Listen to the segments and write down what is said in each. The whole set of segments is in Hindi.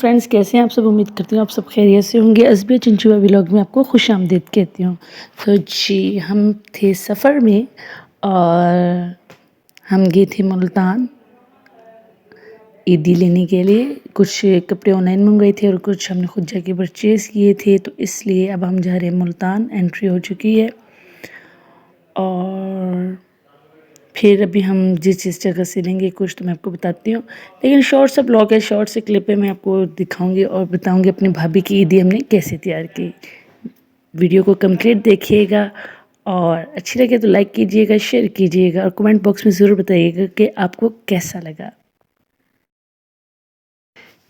फ्रेंड्स, कैसे हैं आप सब। उम्मीद करती हूँ आप सब खैरियत से होंगे। असबिया चिंचुआ व्लॉग में आपको खुश आमदीद कहती हूँ। तो जी, हम थे सफ़र में और हम गए थे मुल्तान ईदी लेने के लिए। कुछ कपड़े ऑनलाइन मंगवाए थे और कुछ हमने खुद जाके परचेज़ किए थे, तो इसलिए अब हम जा रहे हैं मुल्तान। एंट्री हो चुकी है और फिर अभी हम जिस जगह से लेंगे कुछ तो मैं आपको बताती हूँ, लेकिन शॉर्ट सा ब्लॉग है, शॉर्ट से क्लिप है। मैं आपको दिखाऊंगी और बताऊंगी अपनी भाभी की ईदी हमने कैसे तैयार की। वीडियो को कंप्लीट देखिएगा और अच्छी लगे तो लाइक कीजिएगा, शेयर कीजिएगा और कमेंट बॉक्स में ज़रूर बताइएगा कि आपको कैसा लगा।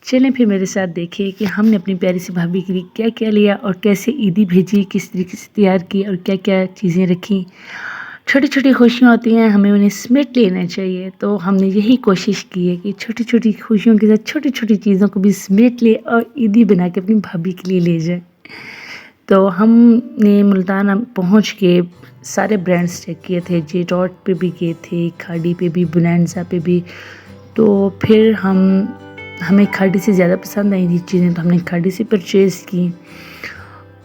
चलें फिर मेरे साथ देखिए कि हमने अपनी प्यारी सी भाभी के लिए क्या क्या लिया और कैसे ईदी भेजी, किस तरीके से तैयार की और क्या क्या चीज़ें रखी। छोटी छोटी खुशियाँ होती हैं, हमें उन्हें समेट लेना चाहिए। तो हमने यही कोशिश की है कि छोटी छोटी खुशियों के साथ छोटी छोटी चीज़ों को भी समेट ले और ईदी बना के अपनी भाभी के लिए ले जाए। तो हमने मुल्तान पहुंच के सारे ब्रांड्स चेक किए थे। जे डॉट पे भी गए थे, खाड़ी पे भी, बोनांजा पे भी। तो फिर हमें खाड़ी से ज़्यादा पसंद आई थी चीज़ें, तो हमने खाड़ी से परचेज़ की।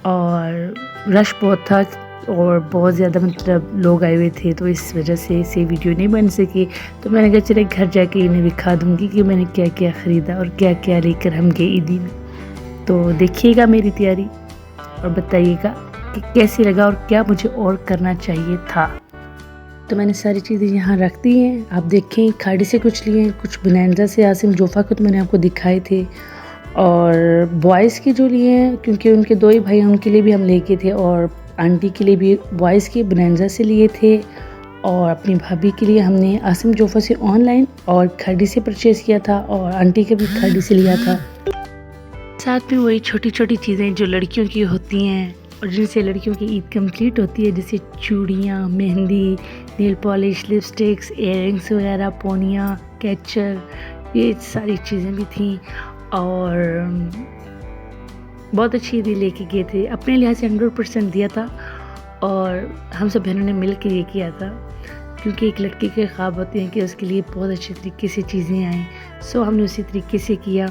और रश बहुत था और बहुत ज़्यादा मतलब लोग आए हुए थे, तो इस वजह से वीडियो नहीं बन सकी। तो मैंने कहा चले घर जाके इन्हें दिखा दूँगी कि मैंने क्या क्या ख़रीदा और क्या क्या लेकर हम गए ईदी में। तो देखिएगा मेरी तैयारी और बताइएगा कि कैसे लगा और क्या मुझे और करना चाहिए था। तो मैंने सारी चीज़ें यहाँ रख दी हैं। आप देखें, खाड़ी से कुछ लिए हैं, कुछ बोनांजा से आसिम जोफ़ा को तो मैंने आपको दिखाए थे। और बॉयज़ के जो लिए हैं, क्योंकि उनके दो ही भाई हैं, उनके लिए भी हम लेके थे। और आंटी के लिए भी बॉयज़ के बोनांजा से लिए थे। और अपनी भाभी के लिए हमने आसिम जोफ़ा से ऑनलाइन और खाड़ी से परचेज़ किया था और आंटी के भी खाड़ी से लिया था। साथ में वही छोटी छोटी चीज़ें जो लड़कियों की होती हैं और जिनसे लड़कियों की ईद कंप्लीट होती है, जैसे चूड़ियाँ, mehndi, nail polish, lipsticks, earrings वगैरह, पोनियाँ, कैचर, ये सारी चीज़ें भी थीं। और बहुत अच्छी ईदी लेके गए थे। अपने लिहाज से 100% दिया था और हम सब बहनों ने मिल के ये किया था, क्योंकि एक लड़की के ख्वाब होते हैं कि उसके लिए बहुत अच्छे तरीके से चीज़ें आएँ। सो हमने उसी तरीके से किया।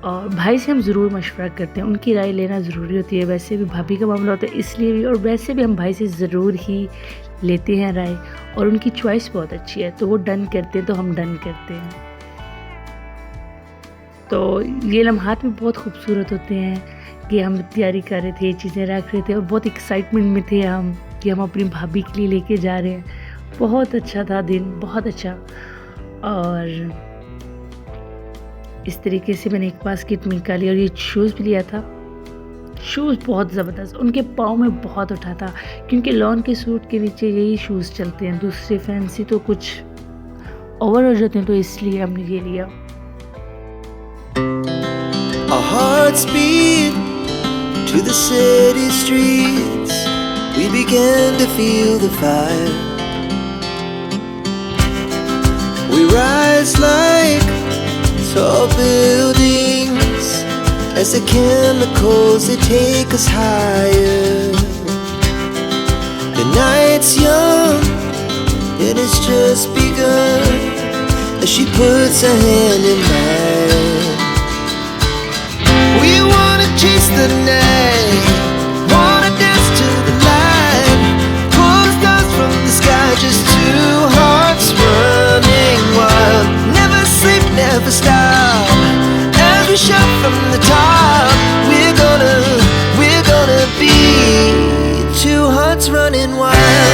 और भाई से हम ज़रूर मशवरा करते हैं, उनकी राय लेना ज़रूरी होती है। वैसे भी भाभी का मामला होता है इसलिए भी, और वैसे भी हम भाई से ज़रूर ही लेते हैं राय। और उनकी चॉइस बहुत अच्छी है, तो वो डन करते हैं तो हम डन करते हैं। तो ये लम्हात में बहुत खूबसूरत होते हैं कि हम तैयारी कर रहे थे, चीज़ें रख रहे थे और बहुत एक्साइटमेंट में थे हम कि हम अपनी भाभी के लिए लेके जा रहे हैं। बहुत अच्छा था दिन, बहुत अच्छा। और इस तरीके से मैंने एक बास्केट में निकाली और ये शूज़ भी लिया था। शूज़ बहुत ज़बरदस्त, उनके पाँव में बहुत उठा था, क्योंकि लॉन के सूट के नीचे यही शूज़ चलते हैं। दूसरे फैंसी तो कुछ ओवर हो जाते हैं, तो इसलिए हमने ये लिया। Our hearts beat to the city streets. We began to feel the fire. We rise like tall buildings as the chemicals, they take us higher. The night's young and it's just begun as she puts her hand in mine. We wanna chase the night, wanna dance to the light, pull the stars from the sky, just two hearts running wild. Never sleep, never stop, as we shout from the top. We're gonna be two hearts running wild.